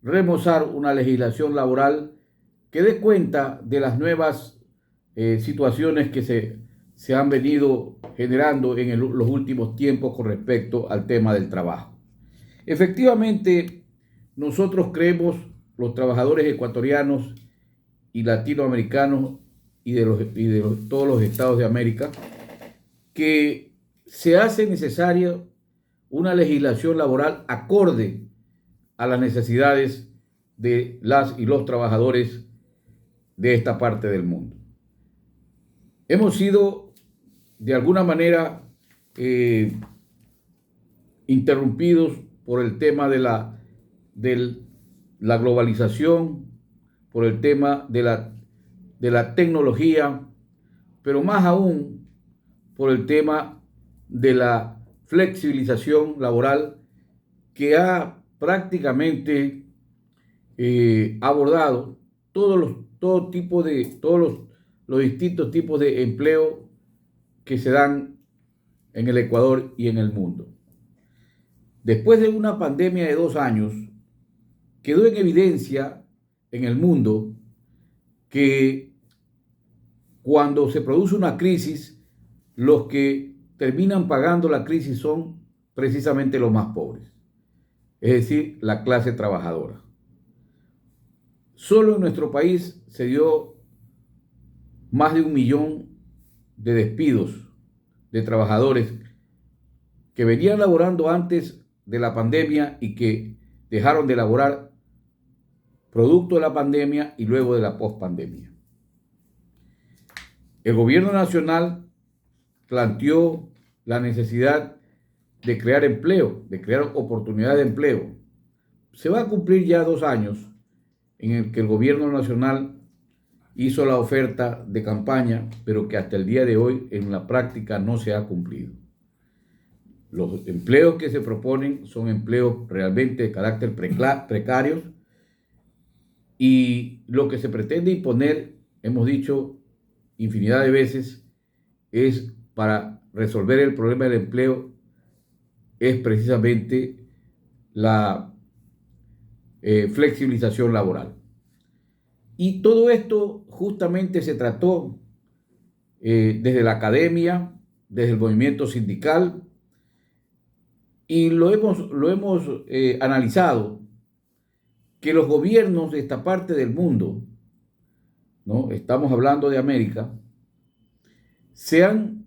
remozar una legislación laboral que dé cuenta de las nuevas situaciones que se han venido generando en los últimos tiempos con respecto al tema del trabajo. Efectivamente, nosotros creemos, los trabajadores ecuatorianos y latinoamericanos y de todos los estados de América, que se hace necesaria una legislación laboral acorde a las necesidades de las y los trabajadores de esta parte del mundo. Hemos sido de alguna manera interrumpidos por el tema de la globalización, por el tema de la tecnología, pero más aún por el tema de la flexibilización laboral que ha prácticamente abordado todos los distintos tipos de empleo que se dan en el Ecuador y en el mundo. Después de una pandemia de 2 años, quedó en evidencia en el mundo que cuando se produce una crisis, los que terminan pagando la crisis son precisamente los más pobres, es decir, la clase trabajadora. Solo en nuestro país se dio más de 1 millón de despidos de trabajadores que venían laborando antes de la pandemia y que dejaron de laborar producto de la pandemia y luego de la pospandemia. El gobierno nacional planteó la necesidad de crear empleo, de crear oportunidades de empleo. Se va a cumplir ya 2 años en el que el gobierno nacional hizo la oferta de campaña, pero que hasta el día de hoy en la práctica no se ha cumplido. Los empleos que se proponen son empleos realmente de carácter precarios y lo que se pretende imponer, hemos dicho infinidad de veces, es para resolver el problema del empleo, es precisamente la flexibilización laboral. Y todo esto justamente se trató desde la academia, desde el movimiento sindical, y lo hemos analizado, que los gobiernos de esta parte del mundo, ¿no? Estamos hablando de América, se han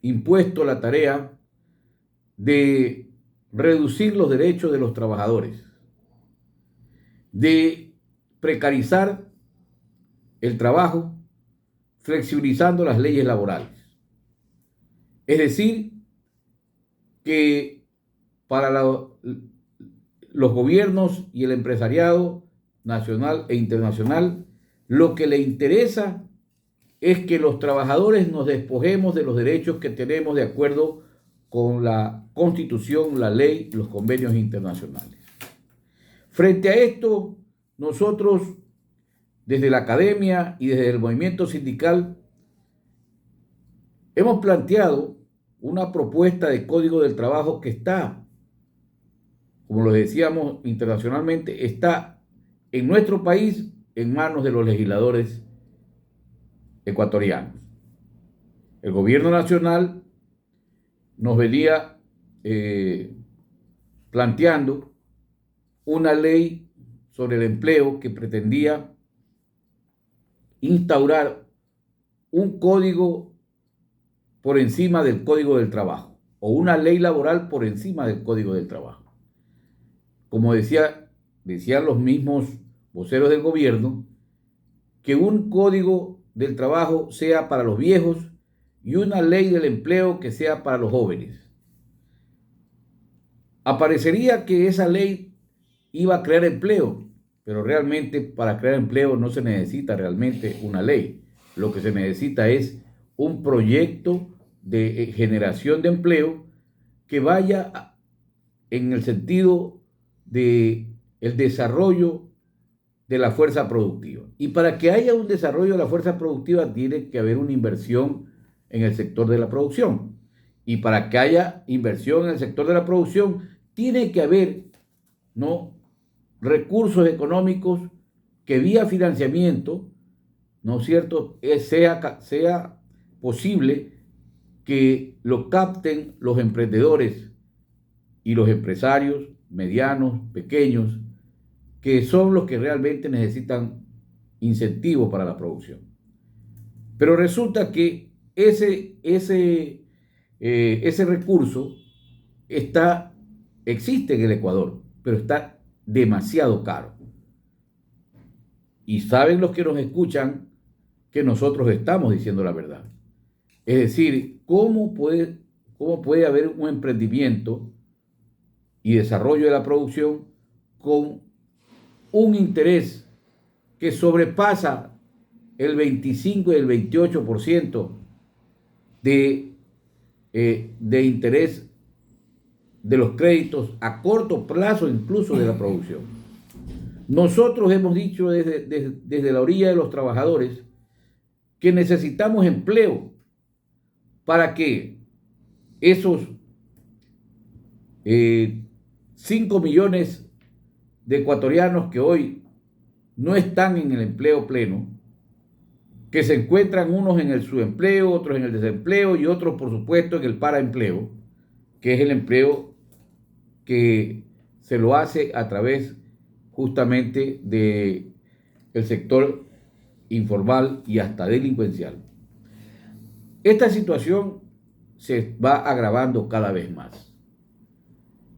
impuesto la tarea de reducir los derechos de los trabajadores, de precarizar el trabajo, flexibilizando las leyes laborales. Es decir, que para los gobiernos y el empresariado nacional e internacional, lo que le interesa es que los trabajadores nos despojemos de los derechos que tenemos de acuerdo con la Constitución, la ley, los convenios internacionales. Frente a esto, nosotros, desde la academia y desde el movimiento sindical, hemos planteado una propuesta de código del trabajo que está, como lo decíamos internacionalmente, está en nuestro país en manos de los legisladores ecuatorianos. El gobierno nacional nos venía planteando una ley sobre el empleo que pretendía instaurar un código por encima del Código del Trabajo o una ley laboral por encima del Código del Trabajo. Como decían los mismos voceros del gobierno, que un código del trabajo sea para los viejos y una ley del empleo que sea para los jóvenes. Aparecería que esa ley iba a crear empleo, pero realmente para crear empleo no se necesita realmente una ley. Lo que se necesita es un proyecto de generación de empleo que vaya en el sentido de el desarrollo de la fuerza productiva. Y para que haya un desarrollo de la fuerza productiva tiene que haber una inversión en el sector de la producción. Y para que haya inversión en el sector de la producción tiene que haber, ¿no?, recursos económicos que vía financiamiento, ¿no es cierto?, sea posible que lo capten los emprendedores y los empresarios medianos, pequeños, que son los que realmente necesitan incentivos para la producción. Pero resulta que ese recurso existe en el Ecuador, pero está demasiado caro. Y saben los que nos escuchan que nosotros estamos diciendo la verdad. Es decir, ¿cómo puede haber un emprendimiento y desarrollo de la producción con un interés que sobrepasa el 25 y el 28% de interés de los créditos a corto plazo incluso de la producción? Nosotros hemos dicho desde la orilla de los trabajadores que necesitamos empleo para que esos 5 millones de ecuatorianos que hoy no están en el empleo pleno, que se encuentran unos en el subempleo, otros en el desempleo y otros, por supuesto, en el paraempleo, que es el empleo que se lo hace a través justamente del sector informal y hasta delincuencial. Esta situación se va agravando cada vez más.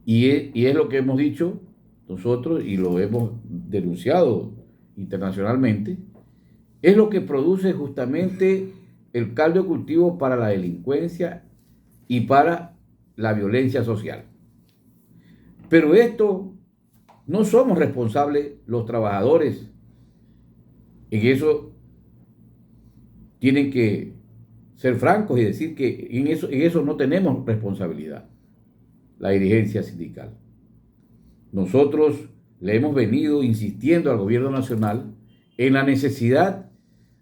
Y es lo que hemos dicho nosotros y lo hemos denunciado internacionalmente. Es lo que produce justamente el caldo de cultivo para la delincuencia y para la violencia social. Pero esto no somos responsables los trabajadores. En eso tienen que ser francos y decir que en eso no tenemos responsabilidad, la dirigencia sindical. Nosotros le hemos venido insistiendo al gobierno nacional en la necesidad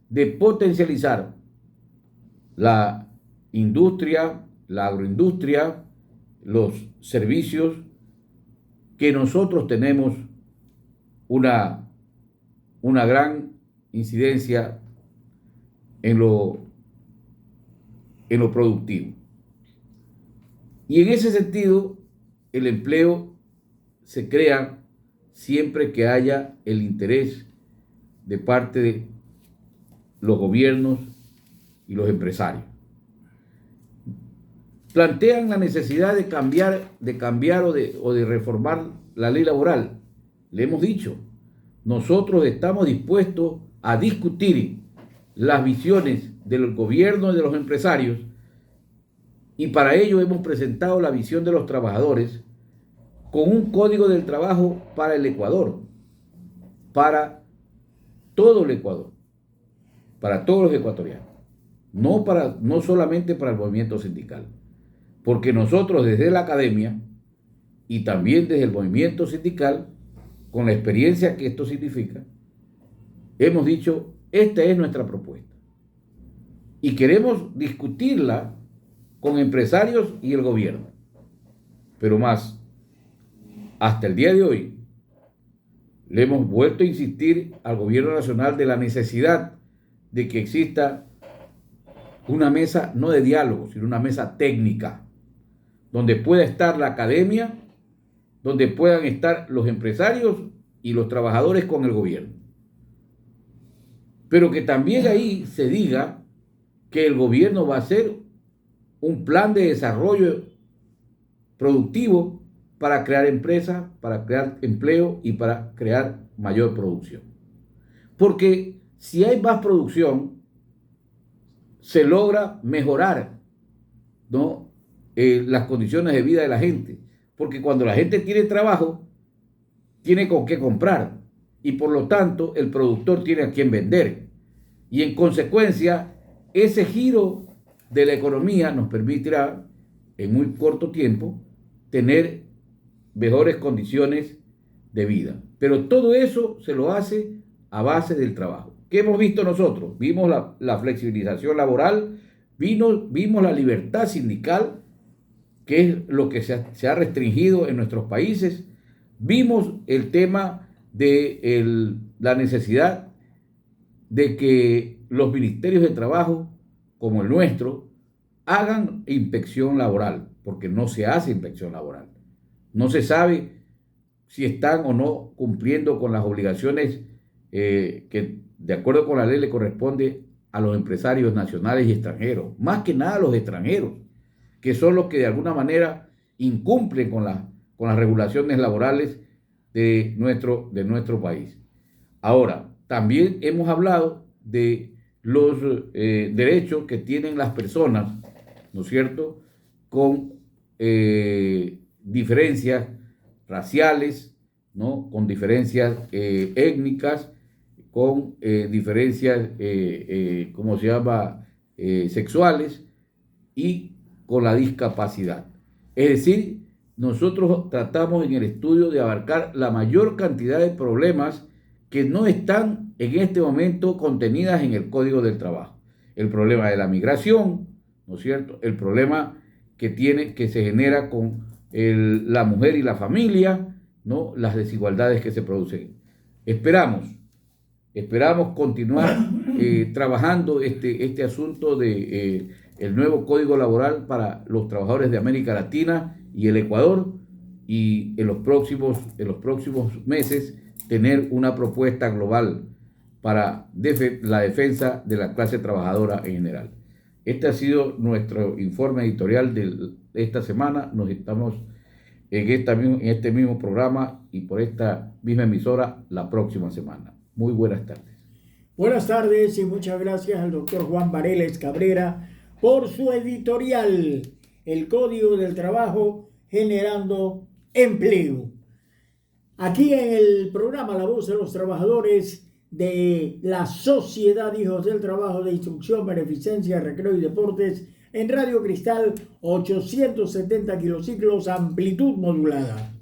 de potencializar la industria, la agroindustria, los servicios, que nosotros tenemos una gran incidencia en lo productivo. Y en ese sentido, el empleo se crea siempre que haya el interés de parte de los gobiernos y los empresarios. Plantean la necesidad de cambiar o de reformar la ley laboral. Le hemos dicho, nosotros estamos dispuestos a discutir las visiones del gobierno y de los empresarios, y para ello hemos presentado la visión de los trabajadores con un código del trabajo para el Ecuador, para todo el Ecuador, para todos los ecuatorianos, no solamente para el movimiento sindical, porque nosotros desde la academia y también desde el movimiento sindical, con la experiencia que esto significa, hemos dicho, esta es nuestra propuesta y queremos discutirla con empresarios y el gobierno. Pero más, hasta el día de hoy, le hemos vuelto a insistir al gobierno nacional de la necesidad de que exista una mesa no de diálogo, sino una mesa técnica, donde pueda estar la academia, donde puedan estar los empresarios y los trabajadores con el gobierno. Pero que también ahí se diga que el gobierno va a hacer un plan de desarrollo productivo para crear empresas, para crear empleo y para crear mayor producción. Porque si hay más producción, se logra mejorar, ¿no?, las condiciones de vida de la gente. Porque cuando la gente tiene trabajo, tiene con qué comprar. Y por lo tanto, el productor tiene a quien vender. Y en consecuencia, ese giro de la economía nos permitirá, en muy corto tiempo, tener mejores condiciones de vida. Pero todo eso se lo hace a base del trabajo. ¿Qué hemos visto nosotros? Vimos la flexibilización laboral, vimos la libertad sindical, que es lo que se ha restringido en nuestros países. Vimos el tema de la necesidad de que los ministerios de trabajo, como el nuestro, hagan inspección laboral, porque no se hace inspección laboral. No se sabe si están o no cumpliendo con las obligaciones que de acuerdo con la ley le corresponde a los empresarios nacionales y extranjeros, más que nada a los extranjeros, que son los que de alguna manera incumplen con las regulaciones laborales de nuestro país. Ahora, también hemos hablado de los derechos que tienen las personas, ¿no es cierto?, con diferencias raciales, ¿no?, con diferencias étnicas, con diferencias, ¿cómo se llama?, sexuales y con la discapacidad. Es decir, nosotros tratamos en el estudio de abarcar la mayor cantidad de problemas que no están en este momento contenidas en el Código del Trabajo. El problema de la migración, ¿no es cierto?, el problema que se genera con la mujer y la familia, ¿no?, las desigualdades que se producen. Esperamos continuar trabajando este asunto de el nuevo Código Laboral para los trabajadores de América Latina y el Ecuador, y en los próximos meses tener una propuesta global para la defensa de la clase trabajadora en general. Este ha sido nuestro informe editorial de esta semana. Nos estamos en este mismo programa y por esta misma emisora la próxima semana. Muy buenas tardes. Buenas tardes y muchas gracias al doctor Juan Vareles Cabrera por su editorial, El Código del Trabajo generando empleo. Aquí en el programa La Voz de los Trabajadores de la Sociedad Hijos del Trabajo de Instrucción, Beneficencia, Recreo y Deportes en Radio Cristal 870 kilociclos, amplitud modulada.